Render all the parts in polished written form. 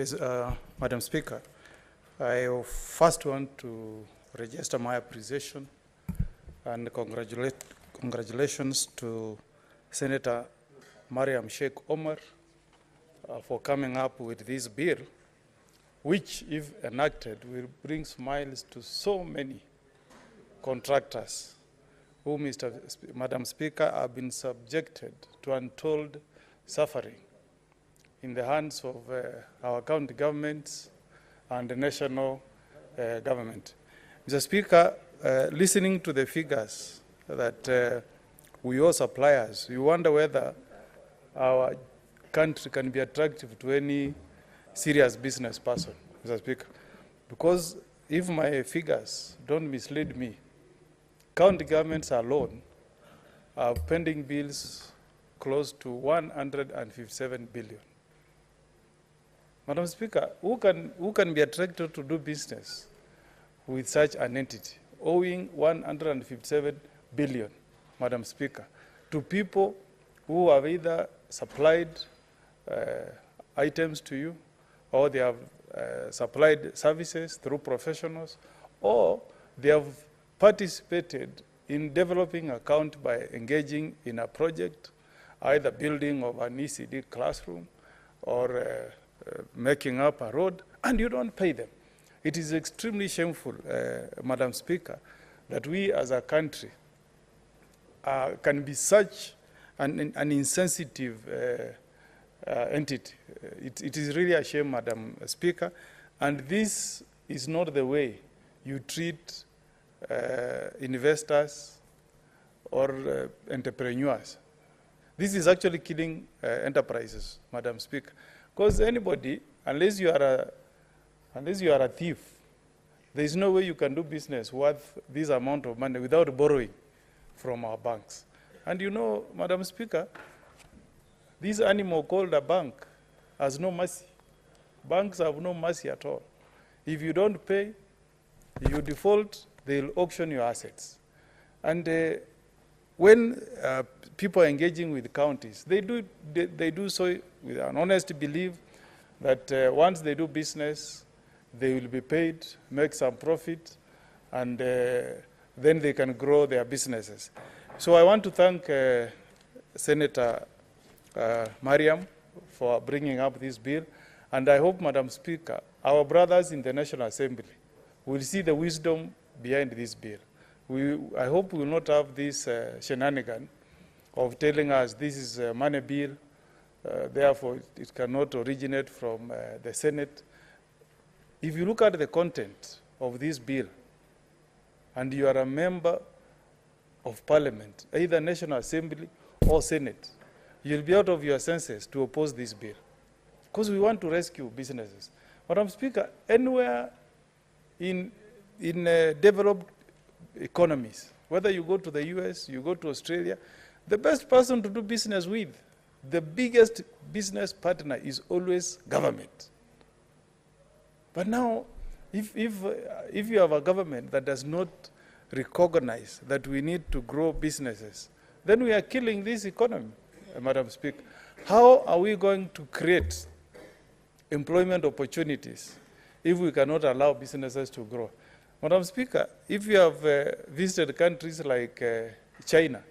Yes, Madam Speaker, I first want to register my appreciation and congratulations to Senator Mariam Sheikh Omar for coming up with this bill, which, if enacted, will bring smiles to so many contractors who, Madam Speaker, have been subjected to untold suffering in the hands of our county governments and the national government. Mr. Speaker, listening to the figures that we owe suppliers, you wonder whether our country can be attractive to any serious business person, Mr. Speaker. Because if my figures don't mislead me, county governments alone are pending bills close to 157 billion. Madam Speaker, who can be attracted to do business with such an entity, owing 157 billion, Madam Speaker, to people who have either supplied items to you, or they have supplied services through professionals, or they have participated in developing account by engaging in a project, either building of an ECD classroom or making up a road, and you don't pay them. It is extremely shameful, Madam Speaker, that we as a country can be such an insensitive entity. It is really a shame, Madam Speaker, and this is not the way you treat investors or entrepreneurs. This is actually killing enterprises, Madam Speaker. Because anybody, unless you are a thief, there is no way you can do business worth this amount of money without borrowing from our banks. And you know, Madam Speaker, this animal called a bank has no mercy. Banks have no mercy at all. If you don't pay, you default, they'll auction your assets. And when people are engaging with counties, they do so with an honest belief that once they do business, they will be paid, make some profit, and then they can grow their businesses. So I want to thank Senator Mariam for bringing up this bill, and I hope, Madam Speaker, our brothers in the National Assembly will see the wisdom behind this bill. I hope we will not have this shenanigan of telling us this is a money bill, therefore it cannot originate from the Senate. If you look at the content of this bill, and you are a member of Parliament, either National Assembly or Senate, you'll be out of your senses to oppose this bill. Because we want to rescue businesses. Madam Speaker, anywhere in developed economies, whether you go to the US, you go to Australia, the best person to do business with, the biggest business partner is always government. But now, if you have a government that does not recognize that we need to grow businesses, then we are killing this economy, Madam Speaker. How are we going to create employment opportunities if we cannot allow businesses to grow? Madam Speaker, if you have visited countries like China,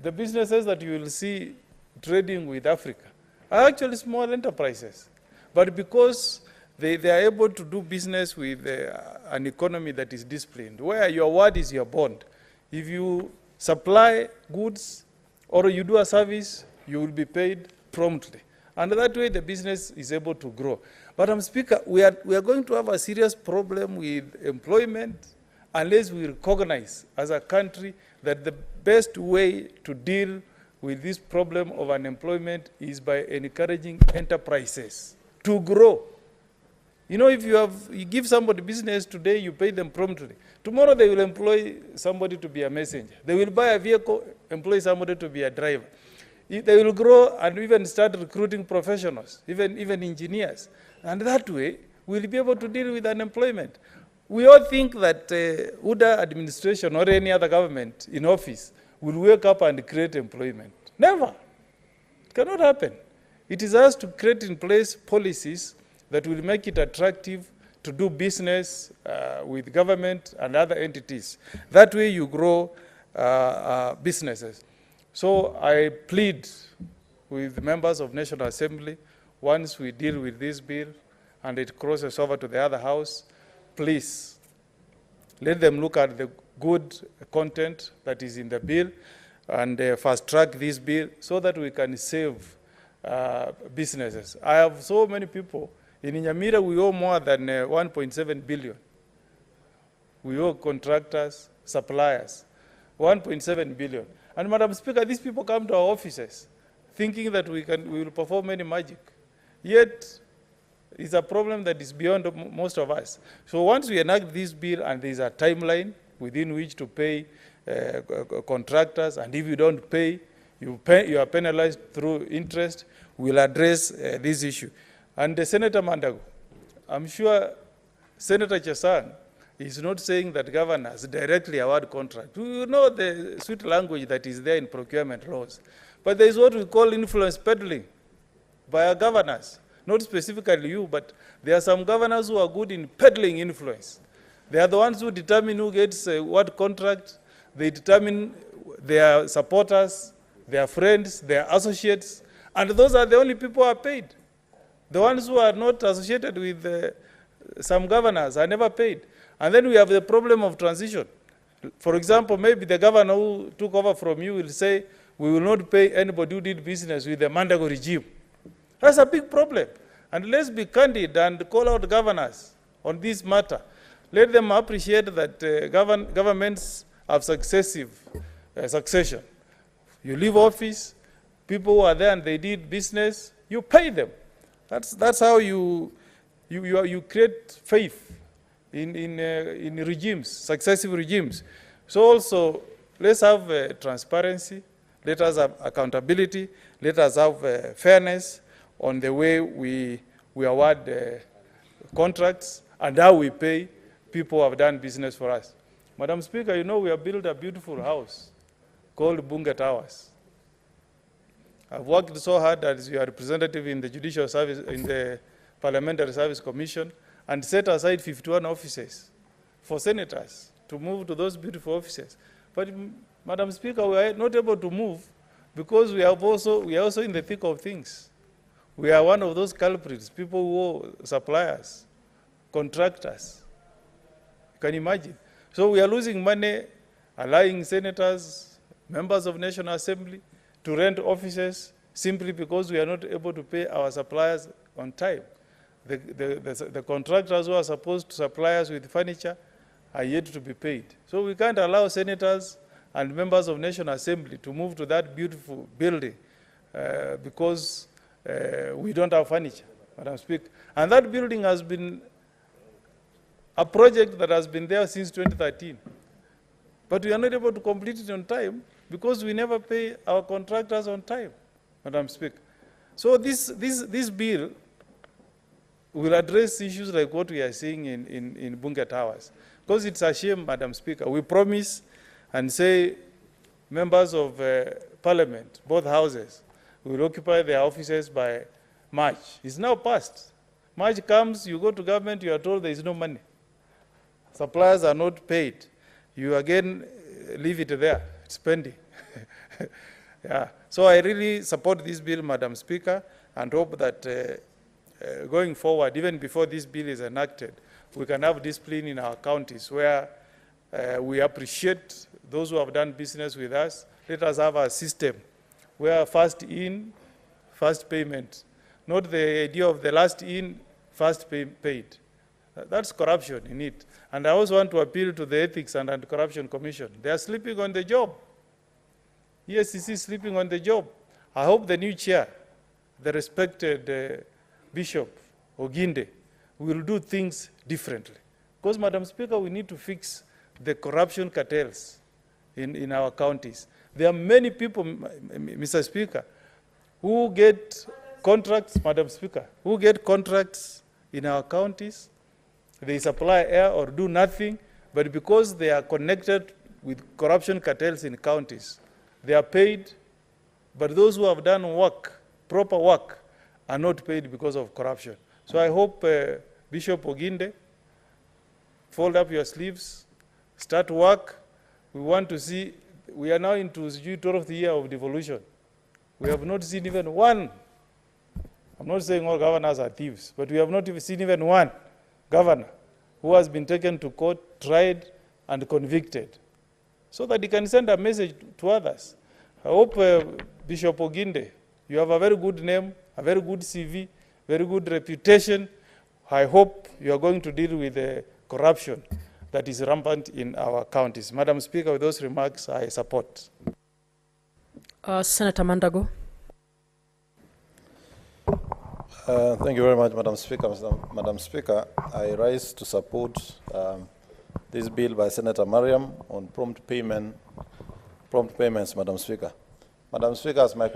the businesses that you will see trading with Africa are actually small enterprises. But because they are able to do business with an economy that is disciplined, where your word is your bond. If you supply goods or you do a service, you will be paid promptly. And that way the business is able to grow. But Madam Speaker, we are going to have a serious problem with employment unless we recognize as a country that the best way to deal with this problem of unemployment is by encouraging enterprises to grow. You know, if you give somebody business today, you pay them promptly. Tomorrow they will employ somebody to be a messenger. They will buy a vehicle, employ somebody to be a driver. They will grow and even start recruiting professionals, even engineers. And that way, we'll be able to deal with unemployment. We all think that UDA administration or any other government in office will wake up and create employment. Never. It cannot happen. It is us to create in place policies that will make it attractive to do business with government and other entities. That way you grow businesses. So I plead with members of National Assembly, once we deal with this bill and it crosses over to the other house, please let them look at the good content that is in the bill and fast track this bill so that we can save businesses. I have so many people. In Nyamira, we owe more than 1.7 billion. We owe contractors, suppliers, 1.7 billion. And Madam Speaker, these people come to our offices thinking that we will perform any magic. Yet, it's a problem that is beyond most of us. So once we enact this bill and there's a timeline within which to pay contractors, and if you don't pay, you are penalized through interest, we'll address this issue. And Senator Mandago, I'm sure Senator Chesang is not saying that governors directly award contract. You know the sweet language that is there in procurement laws. But there is what we call influence peddling by our governors. Not specifically you, but there are some governors who are good in peddling influence. They are the ones who determine who gets what contract. They determine their supporters, their friends, their associates, and those are the only people who are paid. The ones who are not associated with some governors are never paid. And then we have the problem of transition. For example, maybe the governor who took over from you will say, we will not pay anybody who did business with the Mandago regime. That's a big problem. And let's be candid and call out governors on this matter. Let them appreciate that governments have succession. You leave office, people who are there and they did business, you pay them. That's how you create faith in regimes, successive regimes. So also, let's have transparency, let us have accountability, let us have fairness on the way we award contracts and how we pay people who have done business for us. Madam Speaker, you know we have built a beautiful house called Bunge Towers. I've worked so hard as your representative in the Judicial Service, in the Parliamentary Service Commission, and set aside 51 offices for senators to move to those beautiful offices. But, Madam Speaker, we are not able to move because we are also in the thick of things. We are one of those culprits, people who owe suppliers, contractors. You can imagine. So we are losing money, allowing senators, members of National Assembly, to rent offices simply because we are not able to pay our suppliers on time. The contractors who are supposed to supply us with furniture are yet to be paid. So we can't allow senators and members of National Assembly to move to that beautiful building because we don't have furniture, Madam Speaker. And that building has been a project that has been there since 2013. But we are not able to complete it on time because we never pay our contractors on time, Madam Speaker. So this bill will address issues like what we are seeing in Bunge Towers. Because it's a shame, Madam Speaker. We promise and say members of Parliament, both houses, will occupy their offices by March. It's now past. March comes, you go to government, you are told there is no money. Suppliers are not paid. You again leave it there, it's pending. Yeah. So I really support this bill, Madam Speaker, and hope that going forward, even before this bill is enacted, we can have discipline in our counties where we appreciate those who have done business with us. Let us have a system where first in, first payment, not the idea of the last in, first paid. That's corruption in it. And I also want to appeal to the Ethics and Anti-Corruption Commission. They are sleeping on the job. ESCC is sleeping on the job. I hope the new chair, the respected Bishop Oginde, will do things differently. Because, Madam Speaker, we need to fix the corruption cartels in our counties. There are many people, Mr. Speaker, who get contracts, Madam Speaker, who get contracts in our counties. They supply air or do nothing, but because they are connected with corruption cartels in counties, they are paid, but those who have done work, proper work, are not paid because of corruption. So I hope Bishop Oginde, fold up your sleeves, start work. We want to see, we are now into the 12th year of devolution. We have not seen even one, I'm not saying all governors are thieves, but we have not even seen even one governor who has been taken to court, tried, and convicted, so that he can send a message to others. I hope Bishop Oginde, you have a very good name, a very good CV, very good reputation. I hope you are going to deal with the corruption that is rampant in our counties. Madam Speaker, with those remarks, I support. Senator Mandago. Thank you very much, Madam Speaker. Madam Speaker, I rise to support this bill by Senator Mariam on prompt payments, Madam Speaker. Madam Speaker, as my